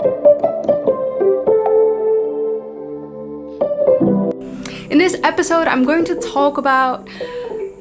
In this episode, I'm going to talk about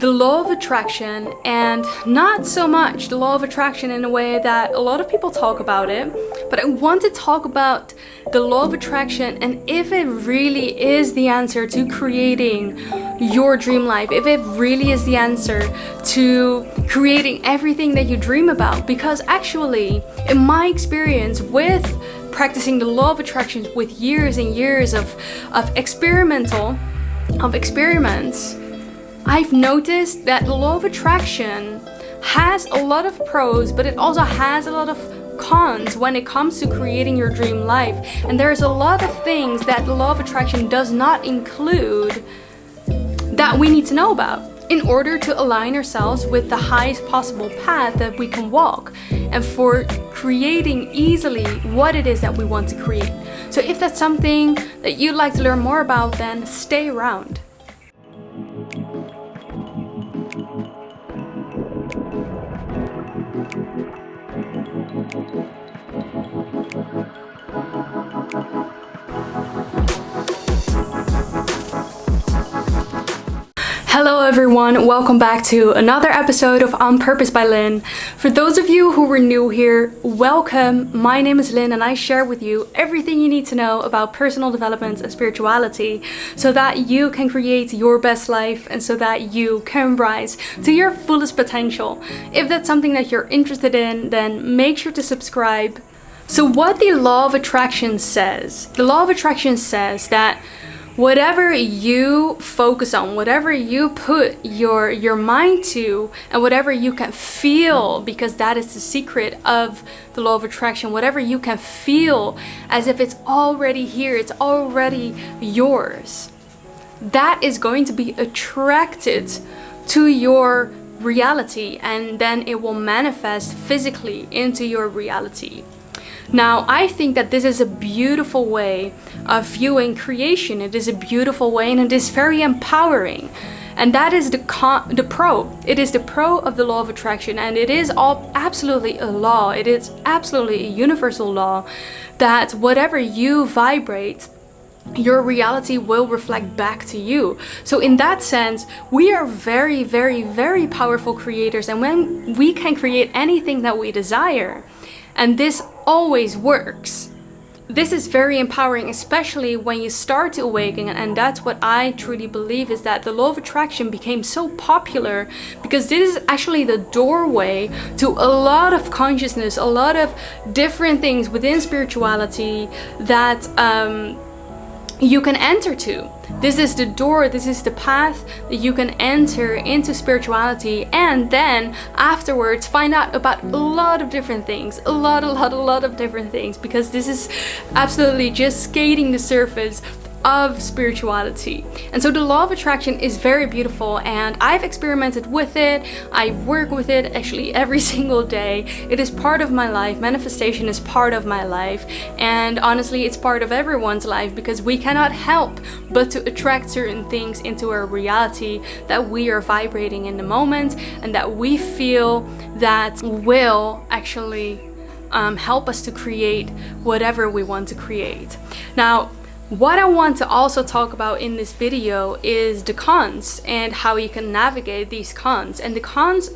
the law of attraction, and not so much the law of attraction in a way that a lot of people talk about it, but I want to talk about the law of attraction and if it really is the answer to creating your dream life, if it really is the answer to creating everything that you dream about. Because actually, in my experience with practicing the law of attraction, with years and years of experiments, I've noticed that the law of attraction has a lot of pros, but it also has a lot of cons when it comes to creating your dream life. And there's a lot of things that the law of attraction does not include that we need to know about in order to align ourselves with the highest possible path that we can walk, and for creating easily what it is that we want to create. So if that's something that you'd like to learn more about, then stay around. Hello everyone, welcome back to another episode of On Purpose by Lynn. For those of you who were new here, welcome. My name is Lynn and I share with you everything you need to know about personal development and spirituality so that you can create your best life and so that you can rise to your fullest potential. If that's something that you're interested in, then make sure to subscribe. So what the law of attraction says, the law of attraction says that whatever you focus on, whatever you put your mind to, and whatever you can feel, because that is the secret of the law of attraction, whatever you can feel as if it's already here, it's already yours, that is going to be attracted to your reality, and then it will manifest physically into your reality. Now, I think that this is a beautiful way of viewing creation. It is a beautiful way and it is very empowering. And that is the pro. It is the pro of the law of attraction, and it is all absolutely a law. It is absolutely a universal law that whatever you vibrate, your reality will reflect back to you. So in that sense, we are very, very, very powerful creators, and when we can create anything that we desire, and this always works. This is very empowering, especially when you start to awaken, and that's what I truly believe, is that the law of attraction became so popular because this is actually the doorway to a lot of consciousness, a lot of different things within spirituality that you can enter to. This is the door, this is the path that you can enter into spirituality, and then afterwards find out about a lot of different things, a lot of different things, because this is absolutely just skating the surface of spirituality. And so the law of attraction is very beautiful, and I've experimented with it. I work with it actually every single day. It is part of my life. Manifestation is part of my life, and honestly it's part of everyone's life, because we cannot help but to attract certain things into our reality that we are vibrating in the moment, and that we feel that will actually help us to create whatever we want to create. Now, what I want to also talk about in this video is the cons and how you can navigate these cons. And the cons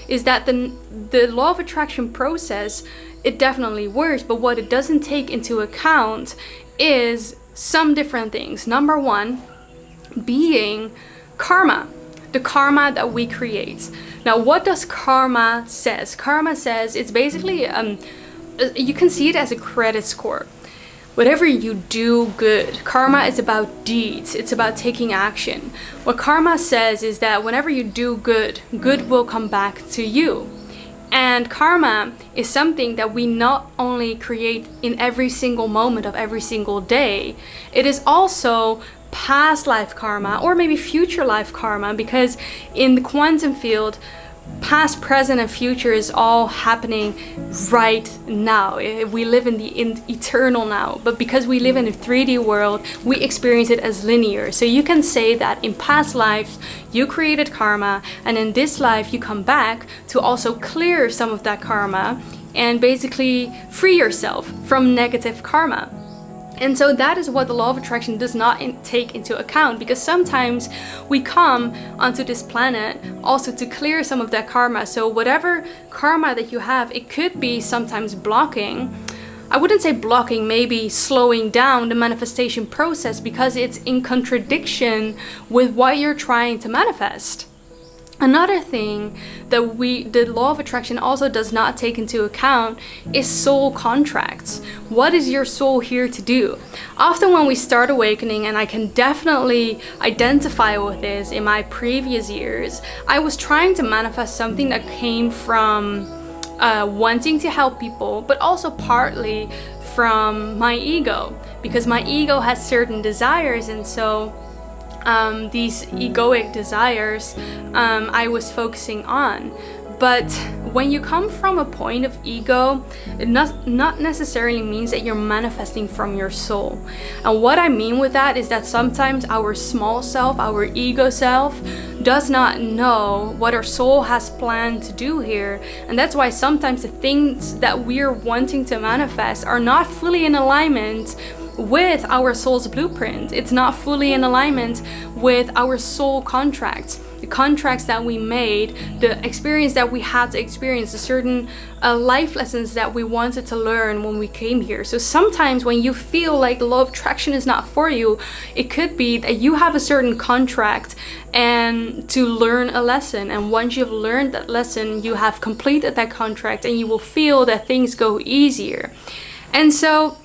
is that the law of attraction process, it definitely works, but what it doesn't take into account is some different things. Number one being karma, the karma that we create. Now, what does karma says? Karma says it's basically, you can see it as a credit score. Whatever you do good, karma is about deeds, it's about taking action. What karma says is that whenever you do good, good will come back to you. And karma is something that we not only create in every single moment of every single day, it is also past life karma, or maybe future life karma, because in the quantum field, past, present, and future is all happening right now. We live in the eternal now, but because we live in a 3D world, we experience it as linear. So you can say that in past lives you created karma, and in this life you come back to also clear some of that karma and basically free yourself from negative karma. And so that is what the law of attraction does not take into account, because sometimes we come onto this planet also to clear some of that karma. So whatever karma that you have, it could be sometimes blocking. I wouldn't say blocking, maybe slowing down the manifestation process because it's in contradiction with what you're trying to manifest. Another thing that the law of attraction also does not take into account is soul contracts. What is your soul here to do? Often when we start awakening, and I can definitely identify with this in my previous years, I was trying to manifest something that came from wanting to help people, but also partly from my ego, because my ego has certain desires, and so these egoic desires I was focusing on. But when you come from a point of ego, it not necessarily means that you're manifesting from your soul. And what I mean with that is that sometimes our small self, our ego self, does not know what our soul has planned to do here. And that's why sometimes the things that we're wanting to manifest are not fully in alignment with our soul's blueprint. It's not fully in alignment with our soul contracts, the contracts that we made, the experience that we had to experience, the certain life lessons that we wanted to learn when we came here. So sometimes when you feel like the law of attraction is not for you, it could be that you have a certain contract and to learn a lesson, and once you've learned that lesson, you have completed that contract and you will feel that things go easier. And so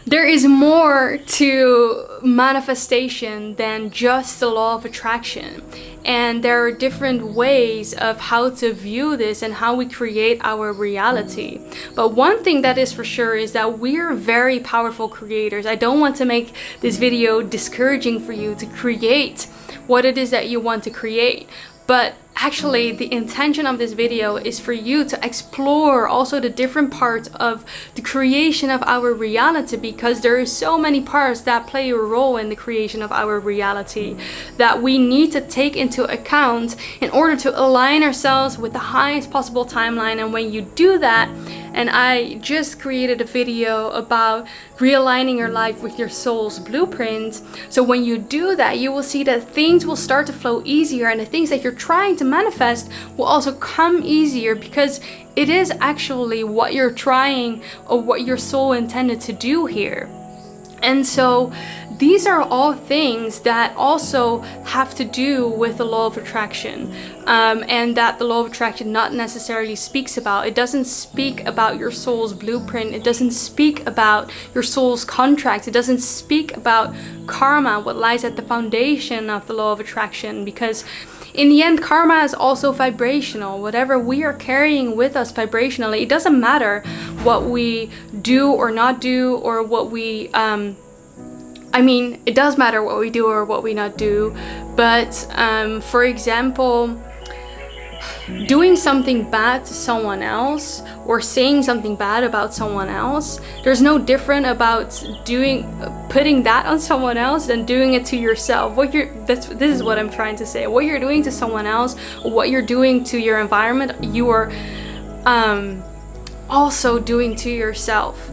there is more to manifestation than just the law of attraction. And there are different ways of how to view this and how we create our reality. But one thing that is for sure is that we're very powerful creators. I don't want to make this video discouraging for you to create what it is that you want to create. But actually, the intention of this video is for you to explore also the different parts of the creation of our reality, because there are so many parts that play a role in the creation of our reality that we need to take into account in order to align ourselves with the highest possible timeline. And when you do that, and I just created a video about realigning your life with your soul's blueprint. So when you do that, you will see that things will start to flow easier, and the things that you're trying to manifest will also come easier, because it is actually what you're trying or what your soul intended to do here. And so these are all things that also have to do with the law of attraction, and that the law of attraction not necessarily speaks about. It doesn't speak about your soul's blueprint. It doesn't speak about your soul's contracts. It doesn't speak about karma, what lies at the foundation of the law of attraction, because in the end, karma is also vibrational. Whatever we are carrying with us vibrationally, it doesn't matter what we do or not do, or what we it does matter what we do or what we not do, but for example, doing something bad to someone else or saying something bad about someone else, there's no different about putting that on someone else than doing it to yourself. This is what I'm trying to say. What you're doing to someone else, or what you're doing to your environment, you are also doing to yourself.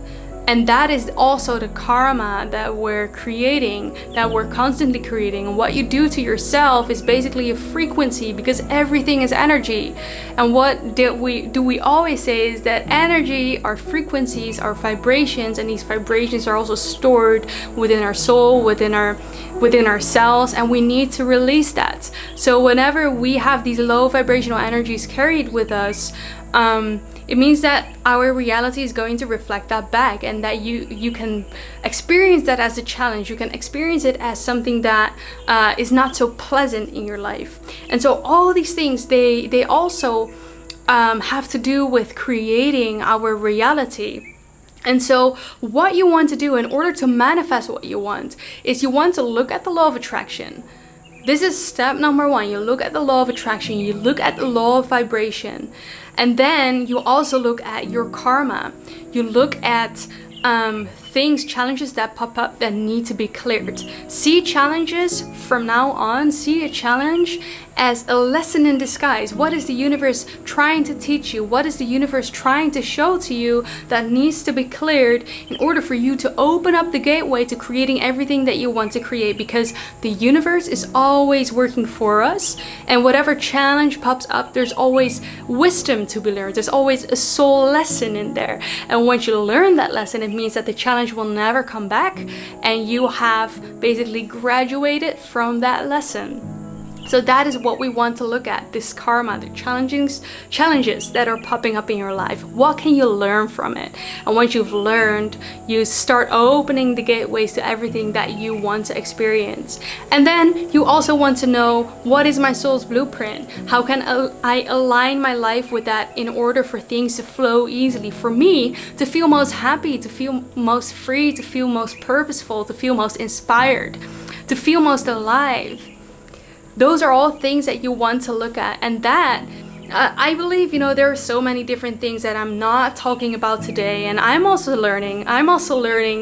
And that is also the karma that we're creating, that we're constantly creating. And what you do to yourself is basically a frequency, because everything is energy. And what do we always say is that energy, our frequencies, our vibrations, and these vibrations are also stored within our soul, within our cells, and we need to release that. So whenever we have these low vibrational energies carried with us, it means that our reality is going to reflect that back, and that you can experience that as a challenge. You can experience it as something that is not so pleasant in your life. And so all these things, they also have to do with creating our reality. And so what you want to do in order to manifest what you want is you want to look at the law of attraction. This is step number one. You look at the law of attraction, you look at the law of vibration, and then you also look at your karma. You look at things, challenges that pop up that need to be cleared. See challenges from now on, see a challenge as a lesson in disguise. What is the universe trying to teach you? What is the universe trying to show to you that needs to be cleared in order for you to open up the gateway to creating everything that you want to create? Because the universe is always working for us, and whatever challenge pops up, there's always wisdom to be learned. There's always a soul lesson in there. And once you learn that lesson, it means that the challenge will never come back, and you have basically graduated from that lesson. So that is what we want to look at, this karma, the challenges that are popping up in your life. What can you learn from it? And once you've learned, you start opening the gateways to everything that you want to experience. And then you also want to know, what is my soul's blueprint? How can I align my life with that in order for things to flow easily? For me, to feel most happy, to feel most free, to feel most purposeful, to feel most inspired, to feel most alive. Those are all things that you want to look at. And that, I believe, there are so many different things that I'm not talking about today. And I'm also learning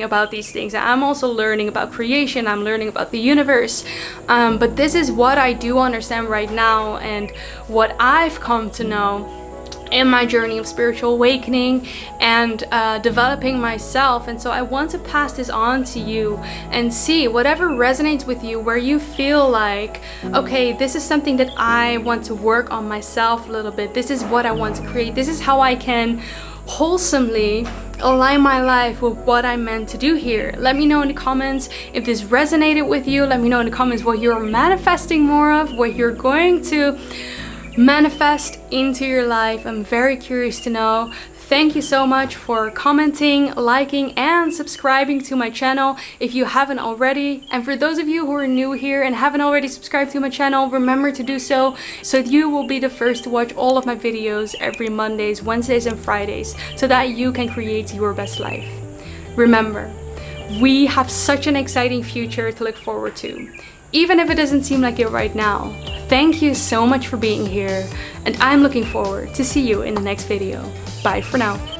about these things. I'm also learning about creation. I'm learning about the universe. But this is what I do understand right now, and what I've come to know in my journey of spiritual awakening and developing myself. And so I want to pass this on to you and see whatever resonates with you, where you feel like, okay, this is something that I want to work on myself a little bit. This is what I want to create. This is how I can wholesomely align my life with what I'm meant to do here. Let me know in the comments if this resonated with you. Let me know in the comments what you're manifesting more of, what you're going to manifest into your life. I'm very curious to know. Thank you so much for commenting, liking, and subscribing to my channel if you haven't already. And for those of you who are new here and haven't already subscribed to my channel, remember to do so that you will be the first to watch all of my videos every Mondays, Wednesdays, and Fridays, so that you can create your best life. Remember, we have such an exciting future to look forward to, even if it doesn't seem like it right now. Thank you so much for being here, and I'm looking forward to see you in the next video. Bye for now.